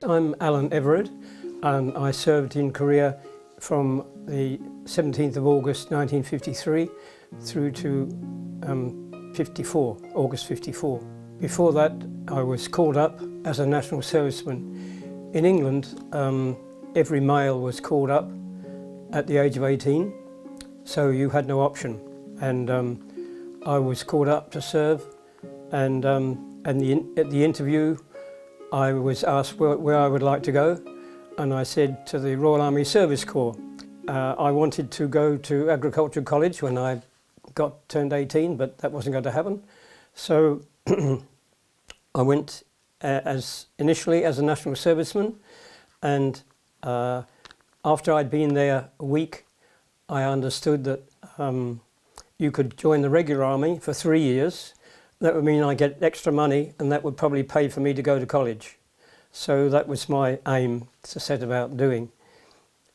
I'm Alan Everard and I served in Korea from the 17th of August 1953 through to August 54. Before that I was called up as a national serviceman. In England every male was called up at the age of 18, so you had no option, and I was called up to serve, and at the interview I was asked where I would like to go, and I said to the Royal Army Service Corps. I wanted to go to Agricultural College when I turned 18, but that wasn't going to happen. So I went initially as a national serviceman, and after I'd been there a week, I understood that you could join the regular army for 3 years. That would mean I get extra money, and that would probably pay for me to go to college. So that was my aim to set about doing.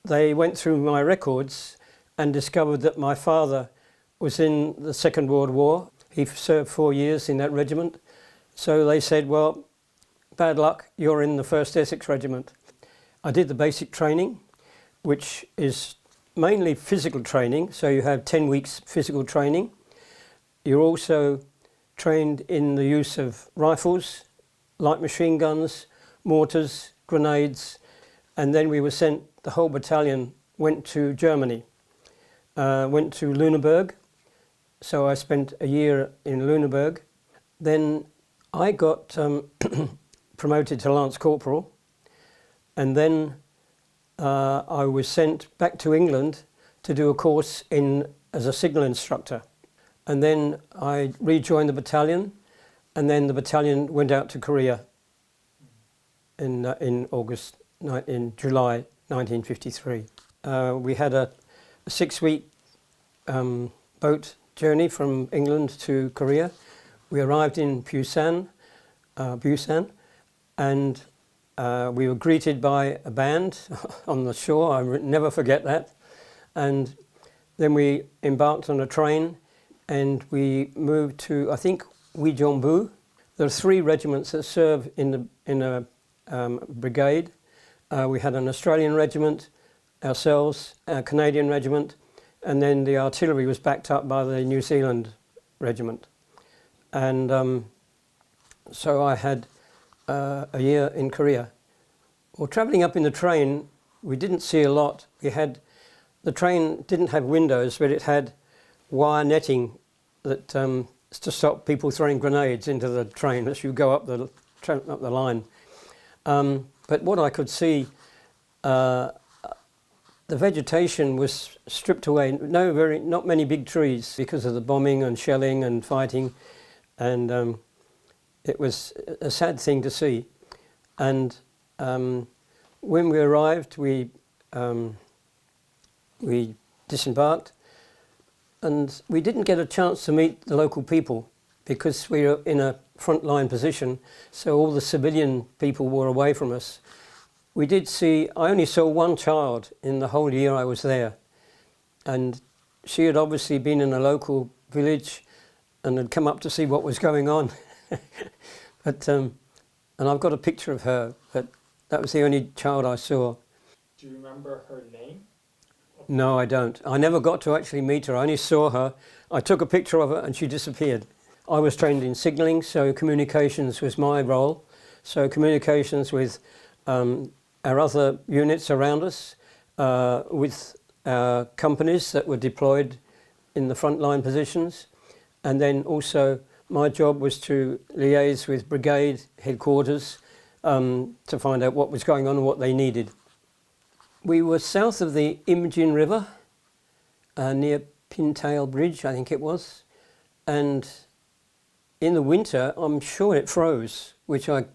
They went through my records and discovered that my father was in the Second World War. He served 4 years in that regiment. So they said, well, bad luck, you're in the 1st Essex Regiment. I did the basic training, which is mainly physical training, so you have 10 weeks physical training. You're also trained in the use of rifles, light machine guns, mortars, grenades, and then we were sent, the whole battalion went to Germany, went to Lüneburg, so I spent a year in Lüneburg. Then I got promoted to Lance Corporal, and then I was sent back to England to do a course as a signal instructor. And then I rejoined the battalion, and then the battalion went out to Korea in July 1953. We had a 6-week boat journey from England to Korea. We arrived in Busan, and we were greeted by a band on the shore. I will never forget that. And then we embarked on a train, and we moved to, I think, Uijeongbu. There are 3 regiments that serve in a brigade. We had an Australian regiment, ourselves, a Canadian regiment, and then the artillery was backed up by the New Zealand regiment. And so I had a year in Korea. Well, travelling up in the train, we didn't see a lot. The train didn't have windows, but it had wire netting that to stop people throwing grenades into the train as you go up the line. But what I could see, the vegetation was stripped away. Not many big trees because of the bombing and shelling and fighting, and it was a sad thing to see. And when we arrived, we disembarked, and we didn't get a chance to meet the local people because we were in a frontline position, so all the civilian people were away from us. I only saw one child in the whole year I was there, and she had obviously been in a local village and had come up to see what was going on. And I've got a picture of her, but that was the only child I saw. Do you remember her name? No, I don't. I never got to actually meet her. I only saw her. I took a picture of her and she disappeared. I was trained in signalling, so communications was my role. So communications with our other units around us, with companies that were deployed in the frontline positions. And then also my job was to liaise with brigade headquarters to find out what was going on and what they needed. We were south of the Imjin River, near Pintail Bridge, I think it was. And in the winter, I'm sure it froze, which I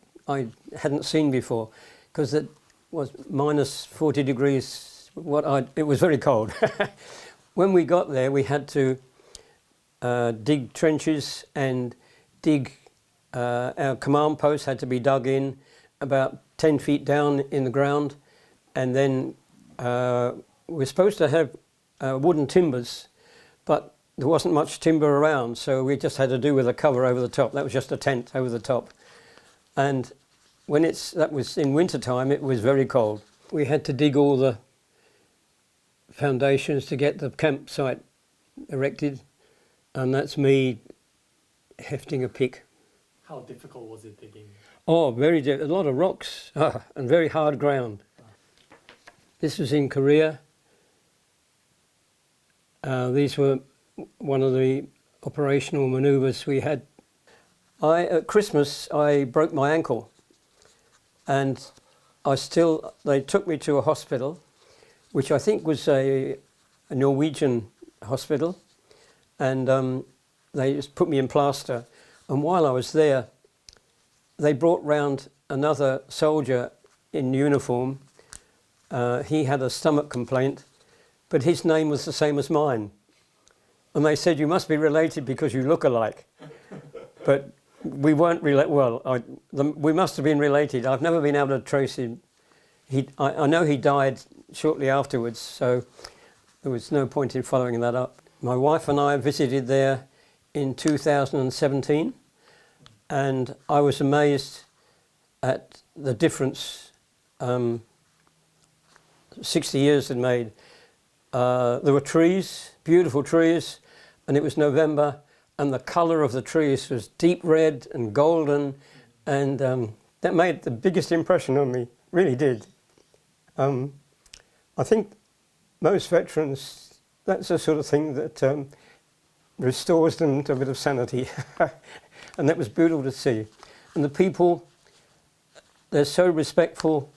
hadn't seen before, because it was minus 40 degrees. It was very cold. When we got there, we had to dig trenches and our command post had to be dug in about 10 feet down in the ground, and then we're supposed to have wooden timbers, but there wasn't much timber around, so we just had to do with a cover over the top. That was just a tent over the top. And that was in winter time, it was very cold. We had to dig all the foundations to get the campsite erected, and that's me hefting a pick. How difficult was it digging? Oh, a lot of rocks and very hard ground. This was in Korea. These were one of the operational manoeuvres we had. At Christmas, I broke my ankle, and they took me to a hospital, which I think was a Norwegian hospital, and they just put me in plaster. And while I was there, they brought round another soldier in uniform. He had a stomach complaint, but his name was the same as mine. And they said, "You must be related because you look alike." But we weren't related. Well, we must have been related. I've never been able to trace him. I know he died shortly afterwards, so there was no point in following that up. My wife and I visited there in 2017, and I was amazed at the difference 60 years had made. There were trees, beautiful trees, and it was November, and the colour of the trees was deep red and golden, and that made the biggest impression on me, really did. I think most veterans, that's the sort of thing that restores them to a bit of sanity. And that was beautiful to see. And the people, they're so respectful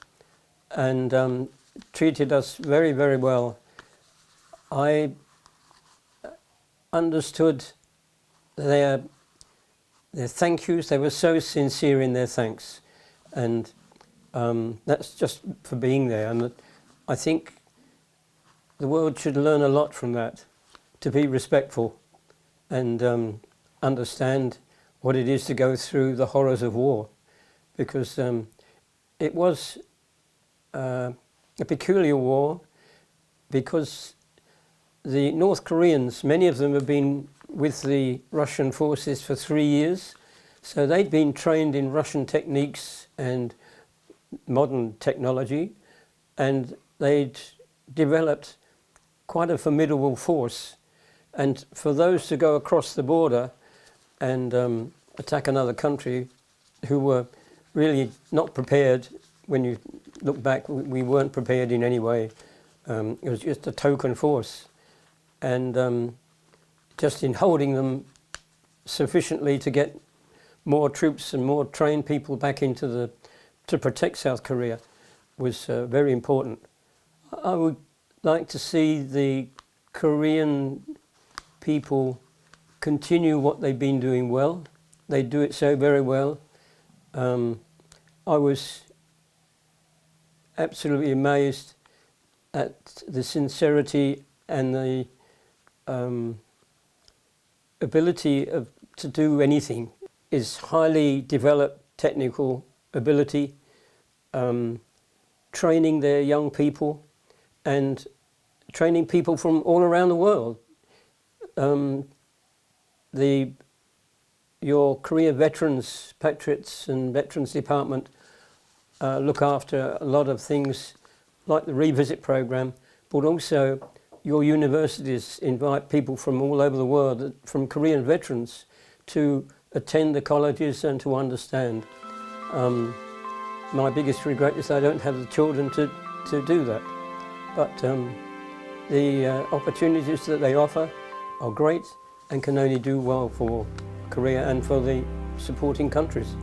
and treated us very, very well. I understood their thank yous. They were so sincere in their thanks. And that's just for being there. And I think the world should learn a lot from that, to be respectful and understand what it is to go through the horrors of war, because it was a peculiar war, because the North Koreans, many of them have been with the Russian forces for 3 years, so they'd been trained in Russian techniques and modern technology, and they'd developed quite a formidable force. And for those to go across the border and attack another country who were really not prepared, when you look back, we weren't prepared in any way. It was just a token force. And just in holding them sufficiently to get more troops and more trained people back to protect South Korea was very important. I would like to see the Korean people continue what they've been doing well. They do it so very well. I was absolutely amazed at the sincerity and the ability to do anything. Is highly developed technical ability, training their young people and training people from all around the world. Your Korea Veterans, Patriots and Veterans Department look after a lot of things like the Revisit program, but also your universities invite people from all over the world, from Korean veterans, to attend the colleges and to understand. My biggest regret is I don't have the children to do that. But the opportunities that they offer are great and can only do well for Korea and for the supporting countries.